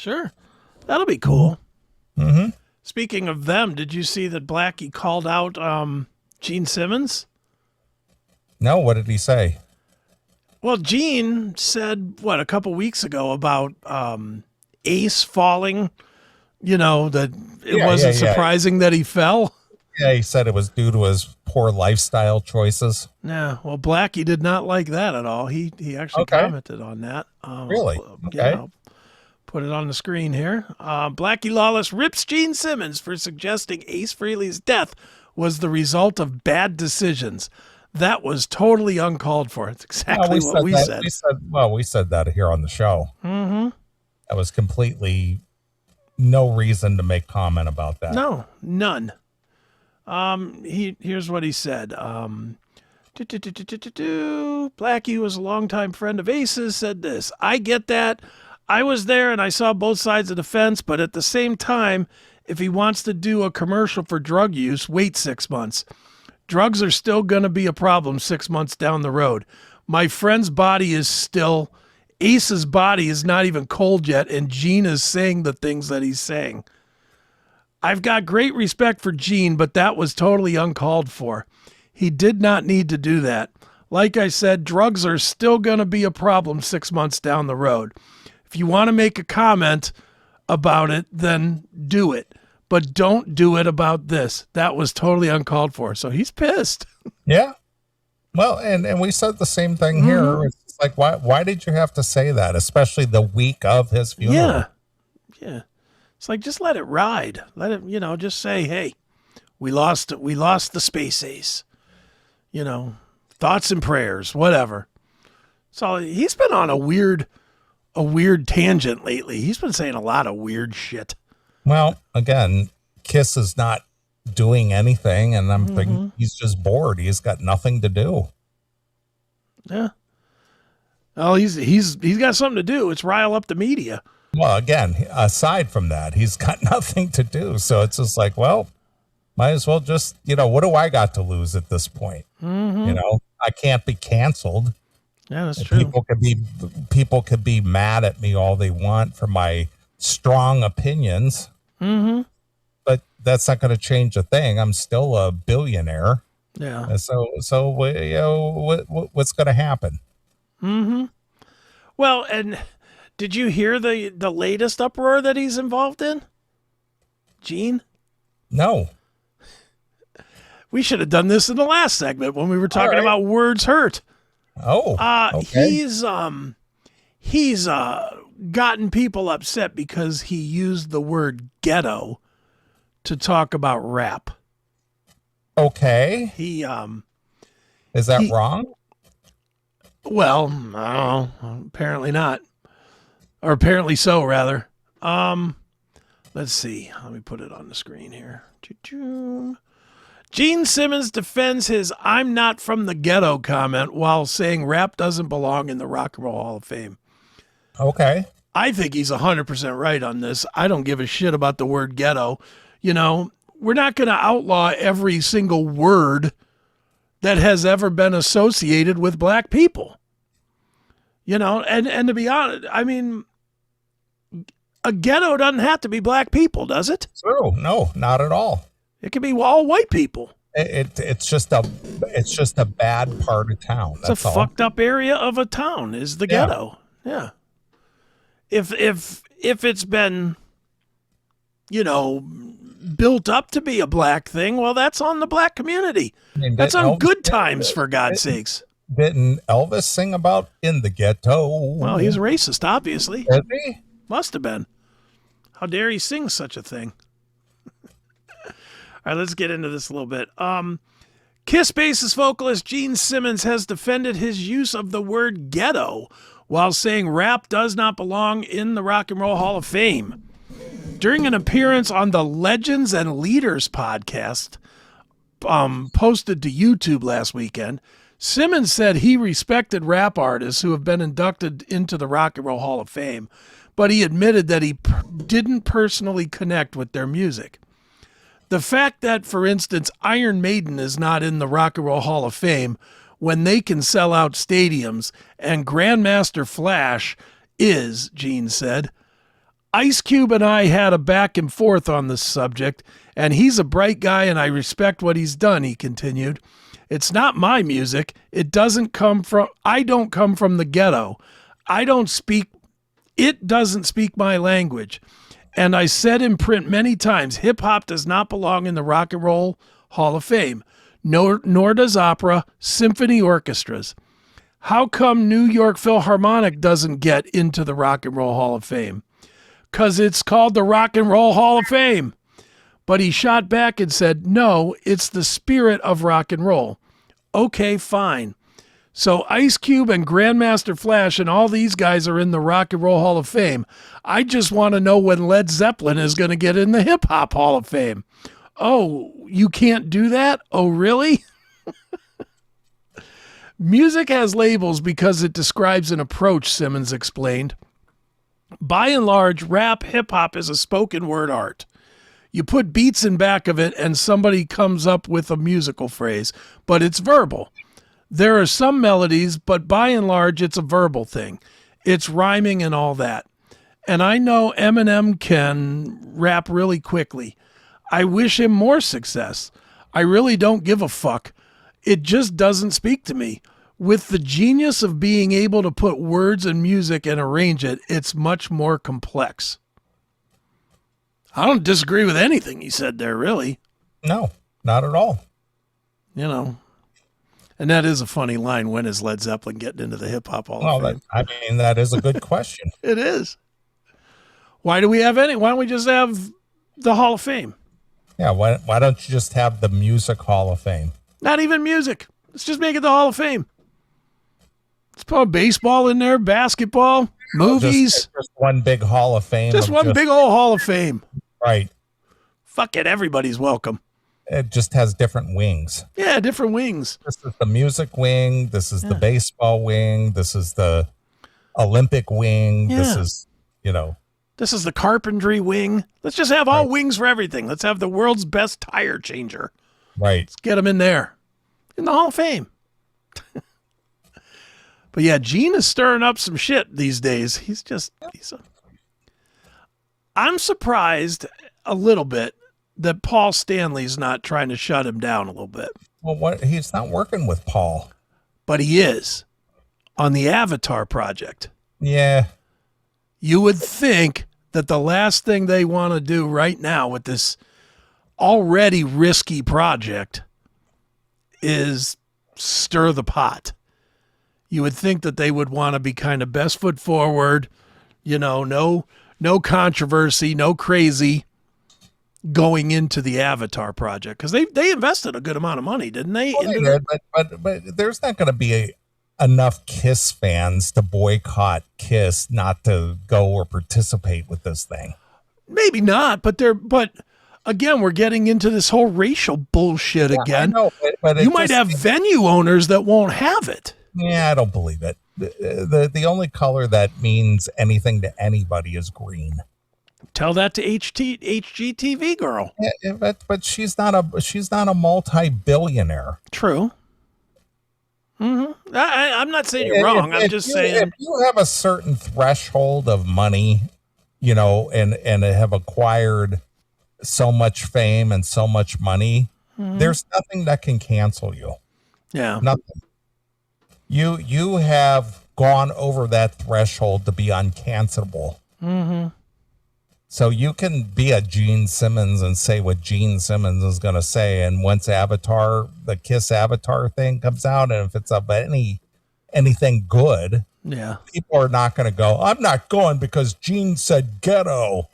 Sure. That'll be cool. Mm-hmm. Speaking of them, did you see that Blackie called out Gene Simmons? No, what did he say? Well, Gene said, a couple weeks ago about Ace falling, that it wasn't surprising that he fell. Yeah, he said it was due to his poor lifestyle choices. Yeah, well, Blackie did not like that at all. He actually commented on that. Really? Okay. I'll put it on the screen here. Blackie Lawless rips Gene Simmons for suggesting Ace Frehley's death was the result of bad decisions. That was totally uncalled for. It's exactly what we said. We said that here on the show. Mm-hmm. That was completely no reason to make comment about that. No, none. Here's what he said. Blackie, who was a longtime friend of Ace's, said this. I get that. I was there and I saw both sides of the fence, but at the same time, if he wants to do a commercial for drug use, wait 6 months. Drugs are still going to be a problem 6 months down the road. My friend's body is still, Ace's body is not even cold yet, and Gene is saying the things that he's saying. I've got great respect for Gene, but that was totally uncalled for. He did not need to do that. Like I said, drugs are still going to be a problem 6 months down the road. If you want to make a comment about it, then do it. But don't do it about this. That was totally uncalled for. So he's pissed. Yeah. Well, and we said the same thing here. It's like, why did you have to say that, especially the week of his funeral? Yeah. It's like, just let it ride. Let it, just say, hey, we lost the space ace. Thoughts and prayers, whatever. So he's been on a weird tangent lately. He's been saying a lot of weird shit. Well, again, Kiss is not doing anything, and I'm thinking he's just bored. He's got nothing to do. Yeah. Well, he's got something to do. It's rile up the media. Well, again, aside from that, he's got nothing to do. So it's just like, well, might as well just, what do I got to lose at this point? I can't be canceled. Yeah, that's true. People could be mad at me all they want for my strong opinions. Mm-hmm. But that's not going to change a thing. I'm still a billionaire. Yeah. So what's going to happen? Mm-hmm. Well, and did you hear the latest uproar that he's involved in? Gene? No. We should have done this in the last segment when we were talking about words hurt. Oh. Okay. He's gotten people upset because he used the word ghetto to talk about rap. Okay. Is that wrong? Well, I don't know. Apparently not. Or apparently so, rather. Let's see. Let me put it on the screen here. Gene Simmons defends his "I'm not from the ghetto" comment while saying rap doesn't belong in the Rock and Roll Hall of Fame. Okay. I think he's 100% right on this. I don't give a shit about the word ghetto. We're not going to outlaw every single word that has ever been associated with black people. And to be honest, I mean, a ghetto doesn't have to be black people, does it? True. No, not at all. It could be all white people. It's just a bad part of town. It's a fucked up area of a town is the ghetto. Yeah. If it's been, built up to be a black thing, well, that's on the black community. That's on Good Times, for God's sakes. Didn't Elvis sing about in the ghetto? Well, he's a racist, obviously. Is he? Must have been. How dare he sing such a thing? All right, let's get into this a little bit. Kiss bassist vocalist Gene Simmons has defended his use of the word ghetto while saying rap does not belong in the Rock and Roll Hall of Fame. During an appearance on the Legends and Leaders podcast posted to YouTube last weekend, Simmons said he respected rap artists who have been inducted into the Rock and Roll Hall of Fame, but he admitted that he didn't personally connect with their music. The fact that, for instance, Iron Maiden is not in the Rock and Roll Hall of Fame when they can sell out stadiums, and Grandmaster Flash is, Gene said, Ice Cube and I had a back and forth on this subject, and he's a bright guy and I respect what he's done, he continued. It's not my music. I don't come from the ghetto. It doesn't speak my language. And I said in print many times, hip hop does not belong in the Rock and Roll Hall of Fame, nor does opera, symphony orchestras. How come New York Philharmonic doesn't get into the Rock and Roll Hall of Fame? Because it's called the Rock and Roll Hall of Fame. But he shot back and said, no, it's the spirit of rock and roll. Okay, fine. So Ice Cube and Grandmaster Flash and all these guys are in the Rock and Roll Hall of Fame. I just want to know when Led Zeppelin is going to get in the Hip Hop Hall of Fame. Oh, you can't do that? Oh, really? Music has labels because it describes an approach, Simmons explained. By and large, rap, hip-hop is a spoken word art. You put beats in back of it and somebody comes up with a musical phrase, but it's verbal. There are some melodies, but by and large, it's a verbal thing. It's rhyming and all that. And I know Eminem can rap really quickly. I wish him more success. I really don't give a fuck. It just doesn't speak to me. With the genius of being able to put words and music and arrange it, it's much more complex. I don't disagree with anything he said there, really. No, not at all. You know, and that is a funny line. When is Led Zeppelin getting into the Hip Hop Hall of Fame? That is a good question. It is. Why do we have any? Why don't we just have the Hall of Fame? Yeah, why don't you just have the Music Hall of Fame? Not even music. Let's just make it the Hall of Fame. Let's put baseball in there, basketball, movies. Just one big Hall of Fame. Just one big old Hall of Fame. Right. Fuck it. Everybody's welcome. It just has different wings. Yeah, different wings. This is the music wing. This is the baseball wing. This is the Olympic wing. Yeah. This is, This is the carpentry wing. Let's just have all wings for everything. Let's have the world's best tire changer. Right. Let's get him in there. In the Hall of Fame. But yeah, Gene is stirring up some shit these days. I'm surprised a little bit that Paul Stanley's not trying to shut him down a little bit. Well, he's not working with Paul. But he is on the Avatar project. Yeah. You would think that the last thing they want to do right now with this already risky project is stir the pot. You would think that they would want to be kind of best foot forward, no controversy, no crazy going into the Avatar project, because they invested a good amount of money, didn't they? Well, but there's not going to be enough Kiss fans to boycott Kiss not to go or participate with this thing. Maybe not, but again, we're getting into this whole racial bullshit again. I know, but you might have venue owners that won't have it. Yeah, I don't believe it. The only color that means anything to anybody is green. Tell that to HGTV girl. Yeah, but she's not a multi-billionaire. True. Mm-hmm. I'm not saying you're wrong. I'm just saying if you have a certain threshold of money, and have acquired so much fame and so much money, there's nothing that can cancel you. Yeah. Nothing. You have gone over that threshold to be uncancelable. Mm-hmm. So you can be a Gene Simmons and say what Gene Simmons is going to say. And once the Kiss Avatar thing comes out, and if it's of anything good, yeah, people are not going to go, I'm not going because Gene said ghetto.